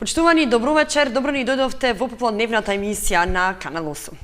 Почитувани, добро вечер, добро ни дојдовте во попладневната емисија на Канал 8.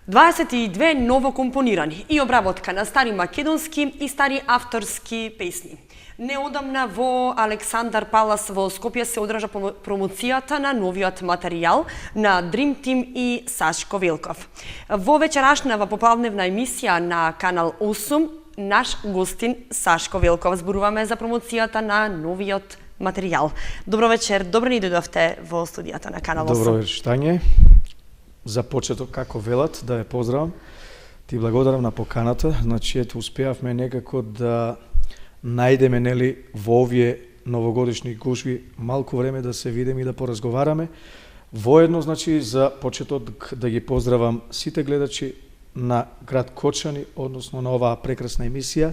22 новокомпонирани и обработка на стари македонски и стари авторски песни. Неодамна во Александар Палас во Скопје се одржа промоцијата на новиот материјал на Dream Team и Сашко Велков. Во вечерашнава попладневна емисија на Канал 8 наш гостин Сашко Велков зборуваме за промоцијата на новиот материјал. Добро вечер, добро ни дојдовте во студијата на Канал 8. Добро вечер, Тање. За почеток, како велат, да ве поздравам. Ти благодарам на поканата. Значи, ето, успеавме некако да најдеме, нели, во овие новогодишни гушви малку време да се видиме и да поразговараме. Воедно, значи, за почеток да ги поздравам сите гледачи на град Кочани, односно на оваа прекрасна емисија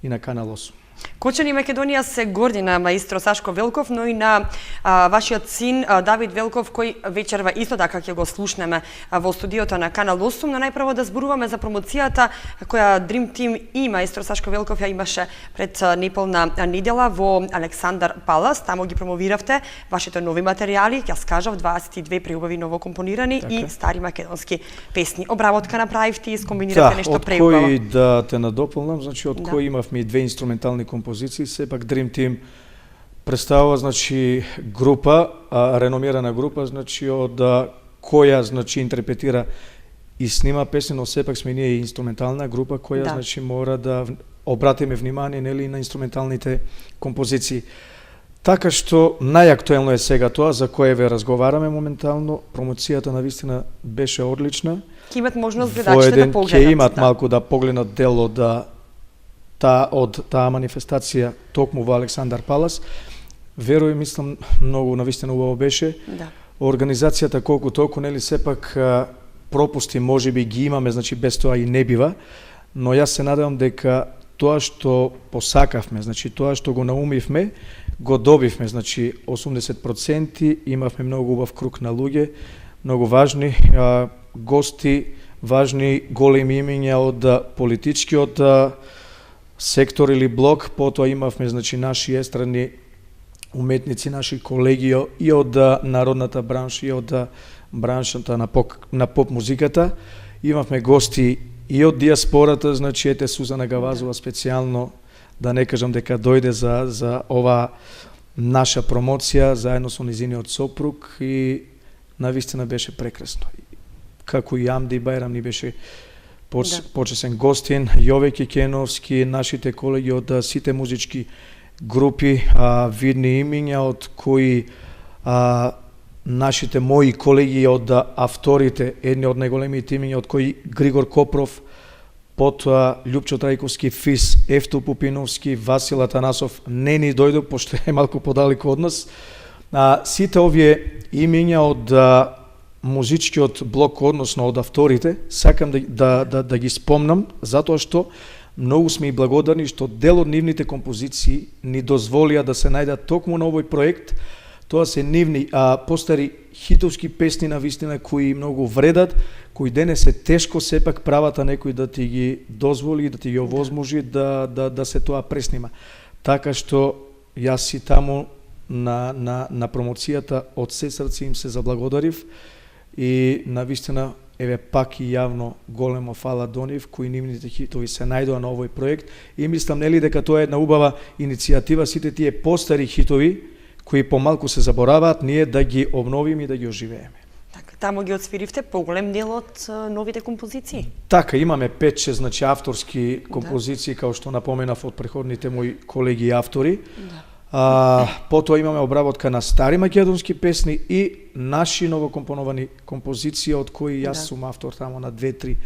и на Канал 8. Кочани Македонија се горди на маестро Сашко Велков, но и на вашиот син Давид Велков, кој вечерва исто така ќе го слушнеме во студиото на Канал 8, но најпрво да зборуваме за промоцијата која Dream Team и маестро Сашко Велков ја имаше пред неполна недела во Александар Палас. Таму ги промовиравте вашите нови материјали, јас кажав 22 преубави новокомпонирани така. И стари македонски песни. Обработка направивте и скомбинирате нешто преубаво. Од кој да те надополнам, значи од кој имавме две инструментални композиции, сепак Dream Team представува, значи, група, реномирана група, значи, од која, значи, интерпретира и снима песни, но сепак сме ние и инструментална група која, значи, мора да обратиме внимание, нели, на инструменталните композиции. Така што најактуелно е сега тоа за кое ве разговараме моментално. Промоцијата навистина беше одлична. Ќе имат можност гледачите да погледнат. Ќе имат малку да погледнат дел од од таа манифестација токму во Александар Палас. Верувам, мислам, многу навистина убаво беше. Да. Организацијата колку толку, нели, сепак пропусти можеби ги имаме, значи без тоа и не бива, но јас се надевам дека тоа што посакавме, значи тоа што го наумивме, го добивме, значи 80%, имавме многу убав круг на луѓе, многу важни гости, важни големи имиња од политичкиот сектор или блок, потоа имавме, значи, наши естрадни уметници, наши колеги и од народната бранша и од браншата на поп музиката. Имавме гости и од диаспората, значи, ете Сузана Гавазова специјално, да не кажам дека дојде за ова наша промоција, заедно со низиниот сопруг, и навистина беше прекрасно. Како и Амди Бајрам ни беше почесен гостин, Јове Кекеновски, нашите колеги од сите музички групи, видни имиња, од кои нашите мои колеги од авторите, едни од најголемите имиња, од кои Григор Копров, потоа Љупчо Трајковски, Фис, Ефто Пупиновски, Васил Атанасов не ни дојдо, пошто е малку подалеку од нас. Сите овие имиња од музичкиот блок, односно од авторите, сакам да ги спомнам, затоа што многу сме и благодарни што дел од нивните композиции ни дозволија да се најдат токму на овој проект. Тоа се нивни постари хитовски песни на вистина кои многу вредат, кои денес е тешко сепак правата некој да ти ги дозволи и да ти ги овозможи да се тоа преснима. Така што јас и таму на промоцијата од се срце им се заблагодарив. И навистина, еве, пак и јавно големо фала до нив, кои нивните хитови се најдоа на овој проект. И мислам, нели, дека тоа е една убава иницијатива, сите тие постари хитови, кои помалку се забораваат, ние да ги обновиме и да ги оживееме. Така, таму ги отсвиривте поголем дел од новите композиции? Така, имаме 5-6, значи, авторски композиции, као што напоменав од преходните мои колеги и автори. Потоа имаме обработка на стари македонски песни и наши новокомпоновани композиции, од кои јас сум автор тамо на 2-3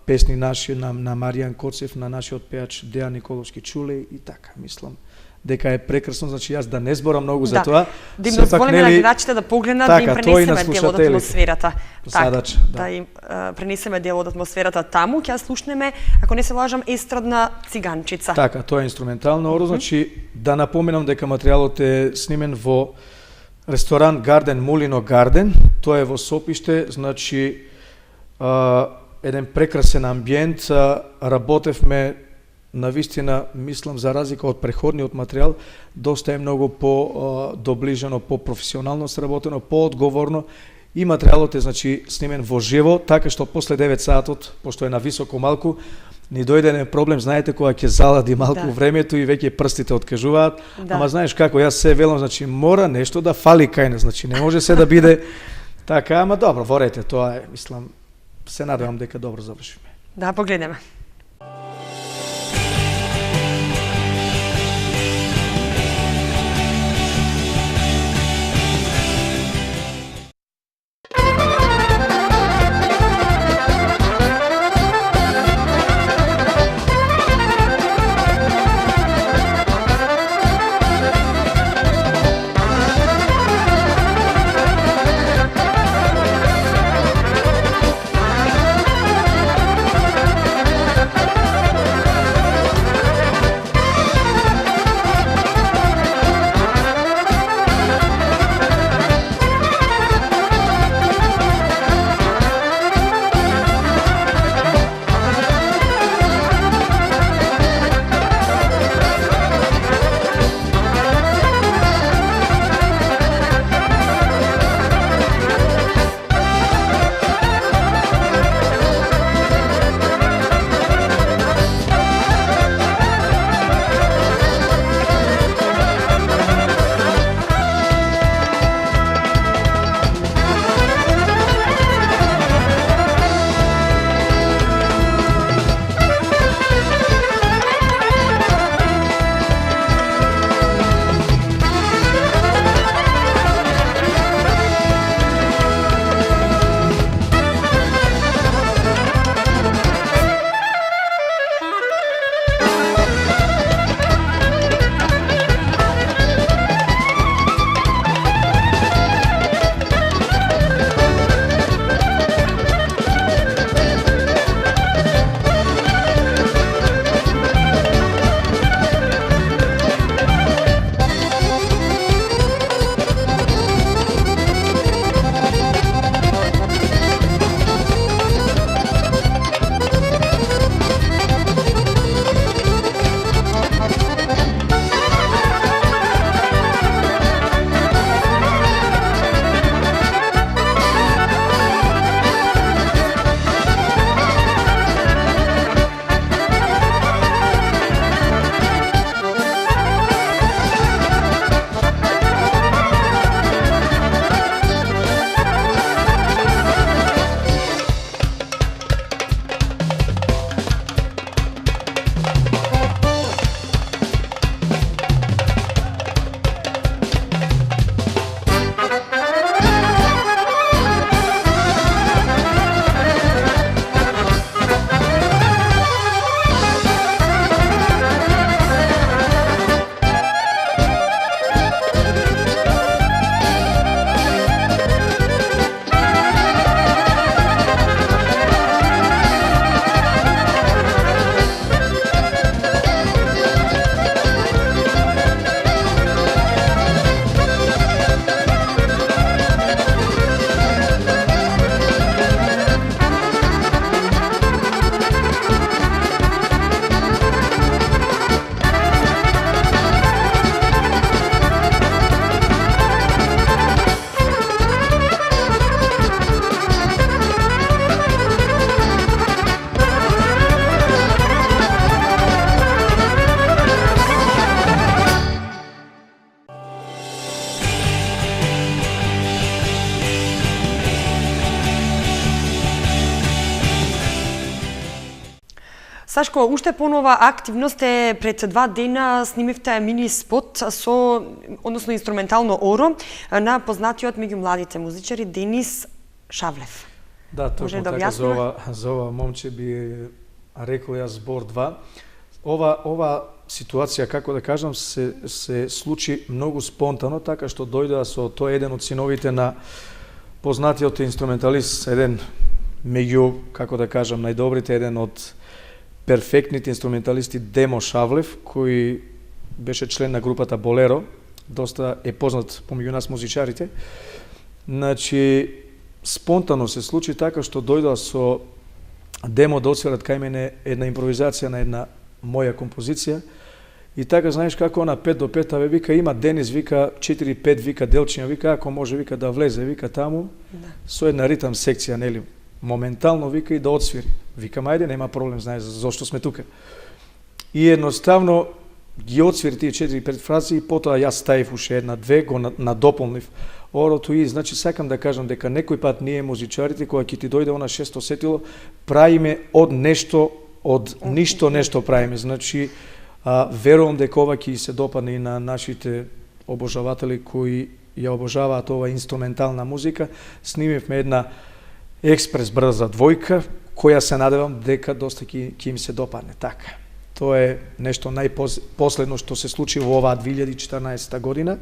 песни наши, на Маријан Коцев, на нашиот пеач Дејан Николовски Чулеј и така, мислам дека е прекрасно, значи јас да не зборам многу за тоа. Да им дозволиме на гледачите да погледнат, да им пренесеме дел од атмосферата. Да им пренесеме дел од атмосферата таму, ќе слушнеме, ако не се лажам, естрадна циганчица. Така, тоа е инструментално ору, значи да напоменам дека материјалот е снимен во ресторан Гарден Мулино Гарден, тоа е во Сопиште, значи еден прекрасен амбиент, работевме навистина, мислам, за разлика од претходниот материјал, доста е многу по-доближено, по-професионално сработено, по-одговорно и материјалот е, значи, снимен во живо, така што после 9 сатот, пошто е на високо малку, ни дојде еден проблем, знаете, кога ќе залади малку времето и веќе прстите откажуваат, ама знаеш како, јас се велам, значи, мора нешто да фали кај нас, значи, не може се да биде така, ама добро, ворете, тоа е, мислам, се надевам дека добро завршиме. Да, погледнеме. Сашко, уште понова активност е пред 2 дена снимивте мини спот со, односно инструментално оро на познатиот меѓу младите музичари Денис Шавлев. Да, точно така, за ова момче би рекол јас збор 2. Ова ситуација, како да кажам, се случи многу спонтано, така што дојдоа со тој еден од синовите на познатиот инструменталист, еден меѓу, како да кажам, најдобрите, еден од перфектните инструменталисти Демо Шавлев, кој беше член на групата Болеро, доста е познат помеѓу нас музичарите. Значи, спонтано се случи така што дојдоа со Демо да отсвират кај мене една импровизација на една моја композиција. И така, знаеш како она 5 до 5, ве вика, има Денис, вика 4-5, вика Делчиња, вика, ако може, вика да влезе, вика таму, со една ритам секција, нели, моментално, вика, и да отсвири. Викам, ајде, нема проблем, знаеш, зошто сме тука. И едноставно ги отсвири тие 4-5 фрази и потоа јас ставив уште една-две, го надополнив орото и, значи, сакам да кажам дека некој пат ние музичарите, кога ќе ти дојде она шесто сетило, правиме од нешто, од ништо нешто правиме. Значи, верувам дека ова ќе се допадне и на нашите обожаватели кои ја обожаваат ова инструментална музика. Снимивме една експрес брза двојка, која се надевам дека доста ќе им се допадне. Така. Тоа е нешто најпоследно што се случи во оваа 2014 година.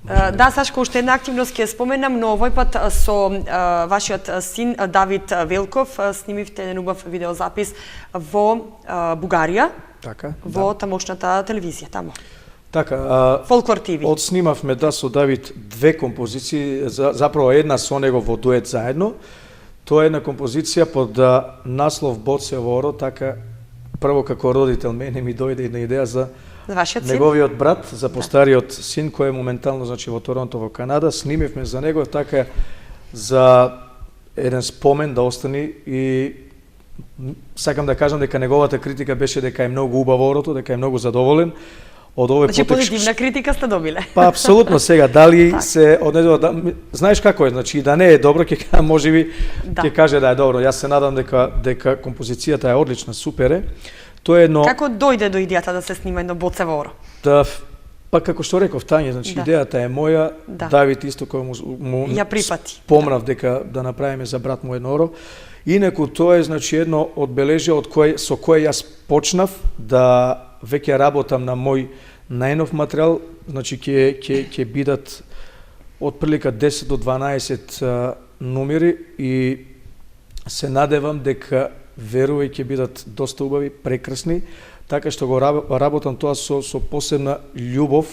Да, Сашко, уште една активност ќе споменам, но овој пат со вашиот син Давид Велков снимивте еден убав видеозапис во Бугарија, така, во тамошната телевизија, тамо. Така, Фолклор ТВ. Одснимавме со Давид две композиции, заправо една со него во дует заедно. Тоа е една композиција под наслов Боцево оро, така прво како родител мене ми дојде една идеја за неговиот брат, за постариот син кој е моментално, значи, во Торонто, во Канада. Снимивме за него така за еден спомен да остани и сакам да кажам дека неговата критика беше дека е многу убаво орото, дека е многу задоволен од овој потек. Значи позитивна критика сте добиле. Па апсолутно, сега дали се однедува, знаеш како е, значи и да не е добро, ќе можеби ќе каже да е добро. Јас се надам дека композицијата е одлична, супер е. Тоа е едно. Како дојде до идејата да се снима едно Боцево оро? Да, па како што реков Тања, значи идејата е моја, Давид исто кој му ја припати. Помнав дека да направиме за брат му едно оро. Инаку тоа е, значи, едно одбележје со кое јас почнав да веќе работам на мој најнов материјал, значи ќе бидат отприлика 10 до 12 номери и се надевам дека верувај ќе бидат доста убави, прекрасни, така што го работам тоа со посебна љубов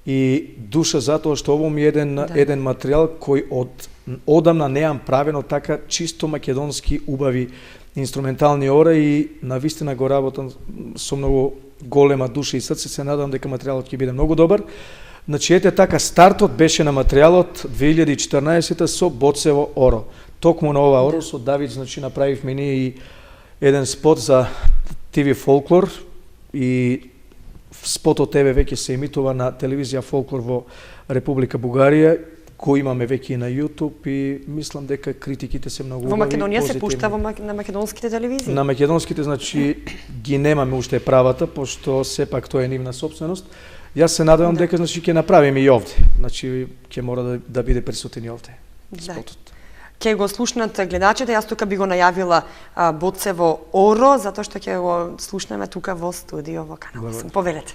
и душа, затоа што ово ми е еден материјал кој одамна неам правено така чисто македонски убави инструментални ора и навистина го работам со многу голема душа и срце. Се надам дека материјалот ќе биде многу добар. Значи, ете така, стартот беше на материјалот 2014 со Боцево оро. Токму на ова оро со Давид, значи, направивме ние и еден спот за ТВ Фолклор и спотот тебе веќе се емитува на телевизија Фолклор во Република Бугарија, кој имаме веќе и на YouTube и мислам дека критиките се многу убави. Во Македонија се пушта на македонските телевизии? На македонските, значи, ги немаме уште правата, пошто сепак тоа е нивна сопственост. Јас се надевам дека, значи, ќе направиме и овде. Значи, ќе мора да биде присутен и овде спотот. Ќе го слушнат гледачите, јас тука би го најавила Боцево оро, затоа што ќе го слушнеме тука во студио во Канал 8. Повелете.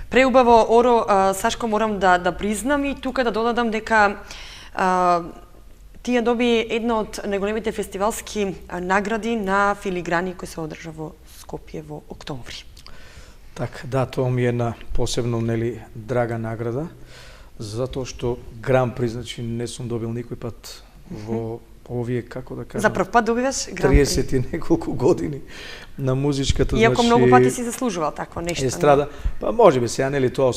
Преубаво, Оро, Сашко, морам да признам и тука да додадам дека тие доби една од најголемите фестивалски награди на филиграни кои се одржа во Скопје во октомври. Так, да, тоа ми е една посебно драга награда, затоа што Гран При, значи не сум добил никој пат во овие, како да кажам, за прв пат добиваш Гран При. 30 и неколку години на музичката, иако многу пати си заслужувал такво нешто. Естрада, па можеби сега тоа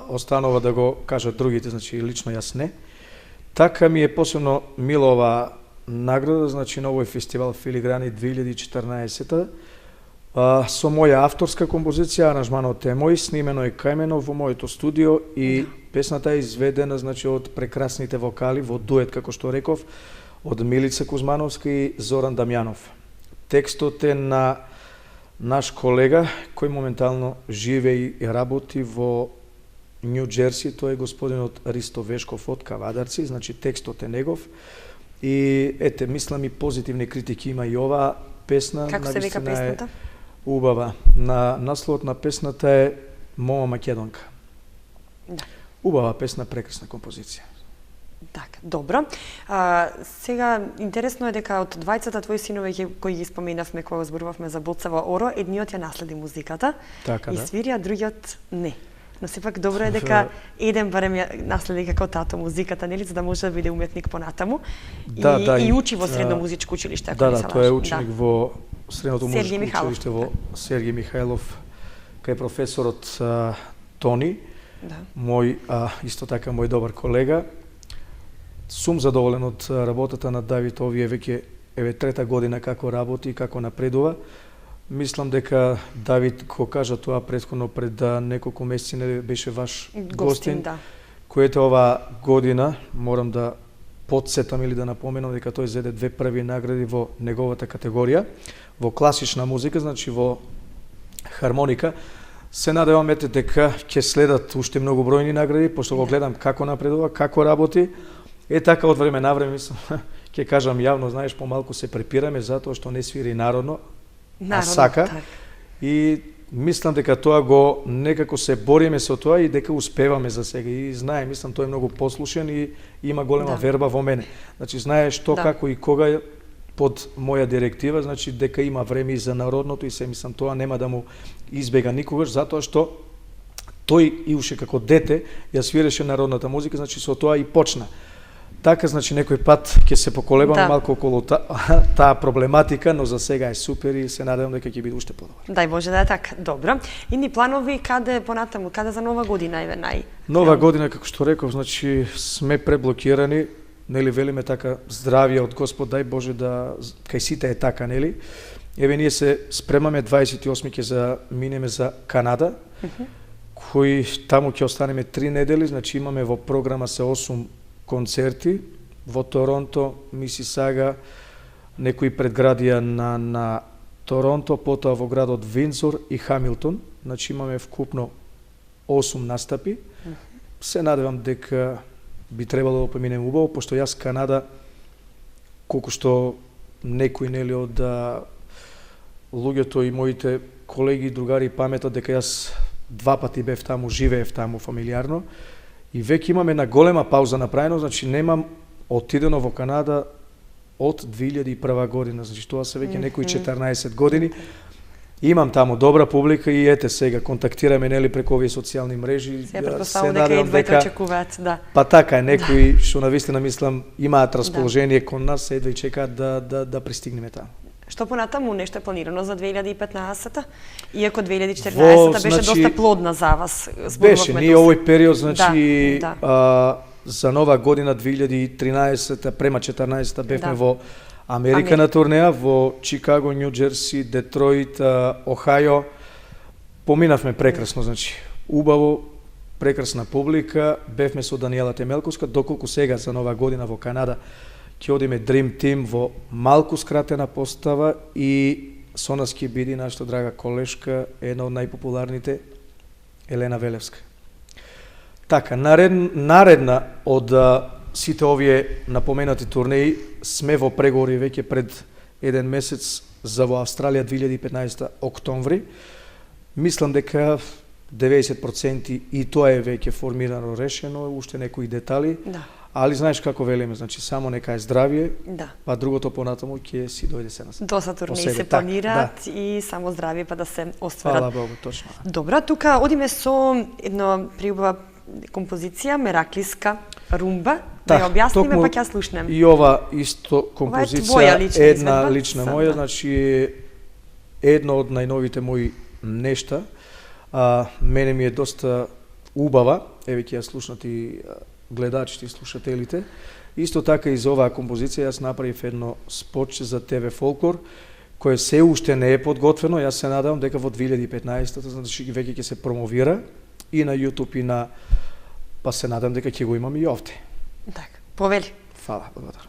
останува да го кажат другите, значи лично јас не. Така ми е посебно мила ова награда, значи на овој фестивал Филиграни 2014 со моја авторска композиција, аранжманот е мој, снимено е кај мене во моето студио и песната е изведена значи од прекрасните вокали во дует, како што реков, од Милица Кузмановска и Зоран Дамјанов. Текстот е на наш колега кој моментално живее и работи во Нью Джерси, тој е господинот Ристо Вешков од Кавадарци, значи текстот е негов. И ете, мислам и позитивни критики има и оваа песна. Како се вика песната? Убава. Насловот на песната е Мома Македонка. Да. Убава песна, прекрасна композиција. Така, добро. Сега, интересно е дека од двајцата твои синови кои ги споменавме кога зборувавме за Боцева Оро, едниот ја наследи музиката и свири, а другиот не. Но сепак добро е дека еден барем ја наследи како тато музиката, нели, за да може да биде уметник понатаму и учи во средно музичко училиште, ако не се лажам. Да, тој е ученик во средното музичко училиште во Сергиј Михајлов, кај професорот Тони, мој исто така мој добар колега. Сум задоволен од работата на Давид, овие веќе трета година како работи и како напредува. Мислам дека Давид го кажа тоа претходно пред неколку месеци, не беше ваш гостин, којато ова година морам да потсетам или да напоменам дека тој зеде 2 први награди во неговата категорија, во класична музика, значи во хармоника. Се надевам дека ќе следат уште многу бројни награди, пошто го гледам како напредува, како работи. Така од време на време, мислам, ќе кажам јавно, знаеш, помалку се препираме затоа што не свири народно, а сака. Так. И мислам дека тоа го некако се бориме со тоа и дека успеваме за сега. И знае, мислам, тој е многу послушен и има голема верба во мене. Значи, знае што, како и кога под моја директива, значи дека има време и за народното и се мислам тоа нема да му избега никогаш, затоа што тој и уште како дете ја свиреше народната музика, значи со тоа и почна. Така, значи, некој пат ќе се поколебам малку околу таа проблематика, но за сега е супер и се надевам дека ќе биде уште подобар. Дај Боже да е така. Добро. Идни планови каде понатаму, каде за нова година еве нај? Нова година, како што реков, значи сме преблокирани, нели велиме така здравје од Господ, дај Боже да кај сите е така, нели? Еве ние се спремаме 28 ќе за минеме за Канада, кои таму ќе останеме 3 недели, значи имаме во програма се 8 концерти во Торонто, Мисисага, некои предградија на Торонто, потоа во градот Виндзор и Хамилтон. Значи имаме вкупно 8 настапи. Се надевам дека би требало да поминеме убаво, пошто јас Канада, колку што некои нели од луѓето и моите колеги и другари паметат дека јас 2 пати бев таму, живеев таму фамилиарно. И веќе имаме на голема пауза направено, значи немам отидено во Канада од 2001 година, значи тоа се веќе некои 14 години. Имам таму добра публика и ете сега контактира ме нели преку овие социјални мрежи. Се претпоставувам дека и двојте очекуваат, да. Па така е, некои што навистина мислам имаат расположение кон нас, едва и чекаат да пристигнеме таму. Што понатаму нешто е планирано за 2015-та? Иако 2014-та беше доста плодна за вас. Беше, ние овој период, значи, да. За нова година 2013-та, према 14-та бевме во Америка на турнеја, во Чикаго, Нью Џерси, Детройт, Охајо. Поминавме прекрасно, значи, убаво, прекрасна публика, бевме со Даниела Темелковска, доколку сега за нова година во Канада ќе одиме Dream Team во малку скратена постава и со нас ќе биде нашата драга колешка, една од најпопуларните, Елена Велевска. Така, наредна од сите овие напоменати турнеи сме во преговори веќе пред еден месец за во Австралија 2015 октомври. Мислам дека 90% и тоа е веќе формирано, решено, уште некои детали. Да. Али знаеш како велиме, значи само нека е здравје, да. Па другото понатаму ќе си дојде се нас. Доста турнеи се планираат и само здравје па да се остварат. Фала Богу, точно. Добро, тука одиме со една приубава композиција, мераклиска румба, да ја објасниме па ќе слушнеме. И ова исто композиција една лична моја, значи едно од најновите мои нешта. Мене ми е доста убава, еве ќе ја слушнат и гледачите и слушателите. Исто така и за оваа композиција јас направив едно спотче за ТВ Фолклор, кое се уште не е подготвено. Јас се надевам дека во 2015-та, значи веќе ќе се промовира и на YouTube и на... Па се надам дека ќе го имам и овде. Така, повели. Фала, благодарам.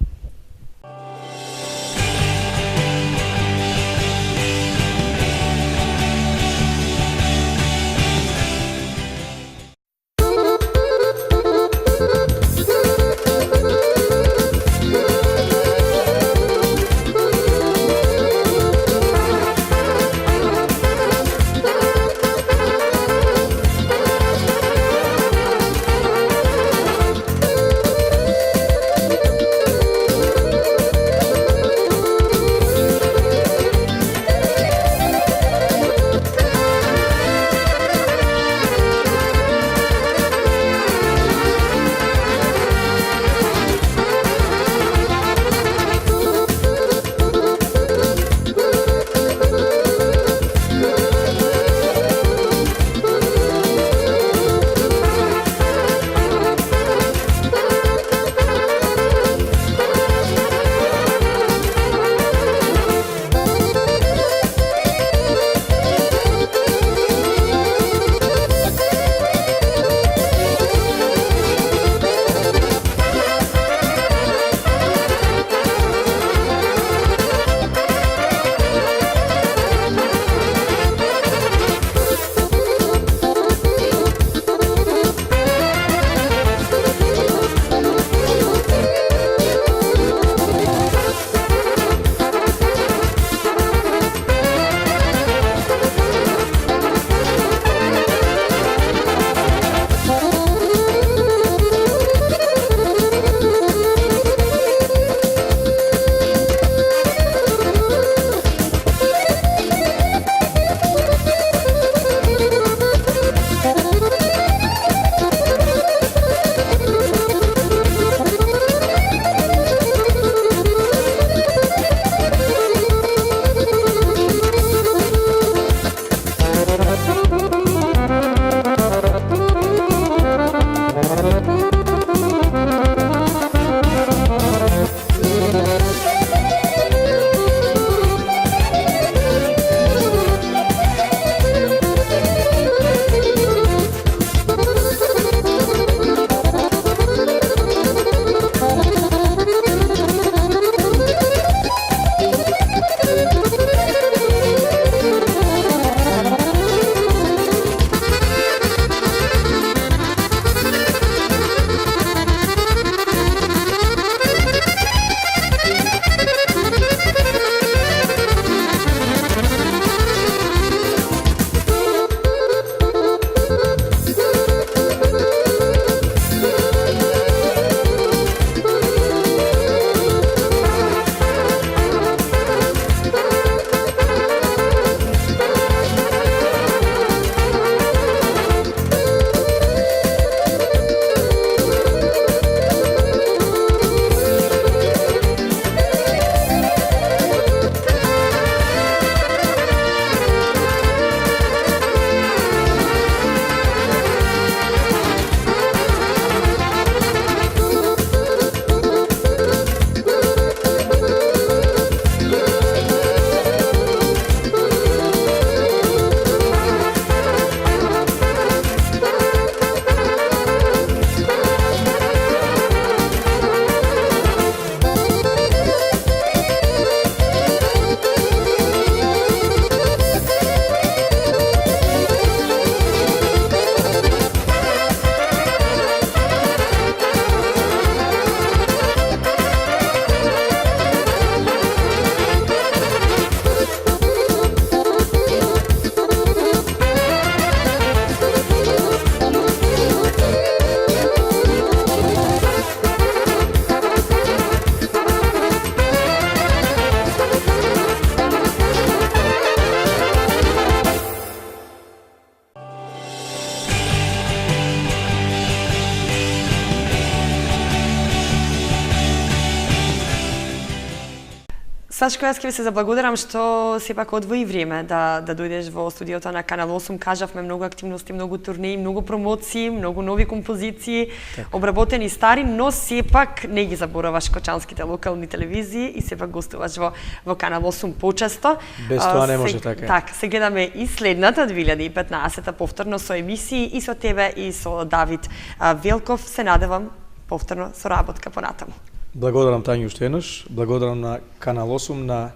Сашко, јас ќе ви се заблагодарам што сепак одвои време да дојдеш во студиото на Канал 8. Кажавме многу активности, многу турнеи, многу промоции, многу нови композиции, обработени стари, но сепак не ги забораваш кочанските локални телевизии и сепак гостуваш во Канал 8 почесто. Без тоа не може, така е. Така, се гледаме и следната 2015 повторно со емисии и со тебе и со Давид Велков. Се надевам повторно соработка понатаму. Благодарам Тању уште еднаш, благодарам на Канал 8, на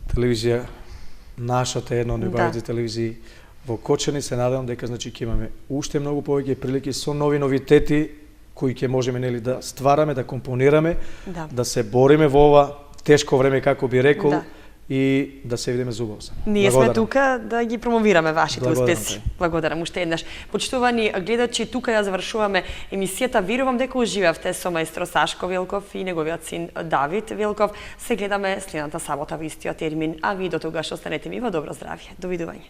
телевизија, нашата една од најубавите телевизии во Кочани. Се надевам дека значи ќе имаме уште многу повеќе прилики со нови новитети кои ќе можеме нели да ствараме, да компонираме, да се бориме во ова тешко време, како би рекол, и да се видиме зубаво. Ние сме тука да ги промовираме вашите успеси. Тај. Благодарам уште еднаш. Почитувани гледачи, тука ја завршуваме емисијата. Верувам дека уживавте со маестро Сашко Велков и неговиот син Давид Велков. Се гледаме следната сабота во истиот термин, а ви до тогаш останете ми во добро здравје. Довидување.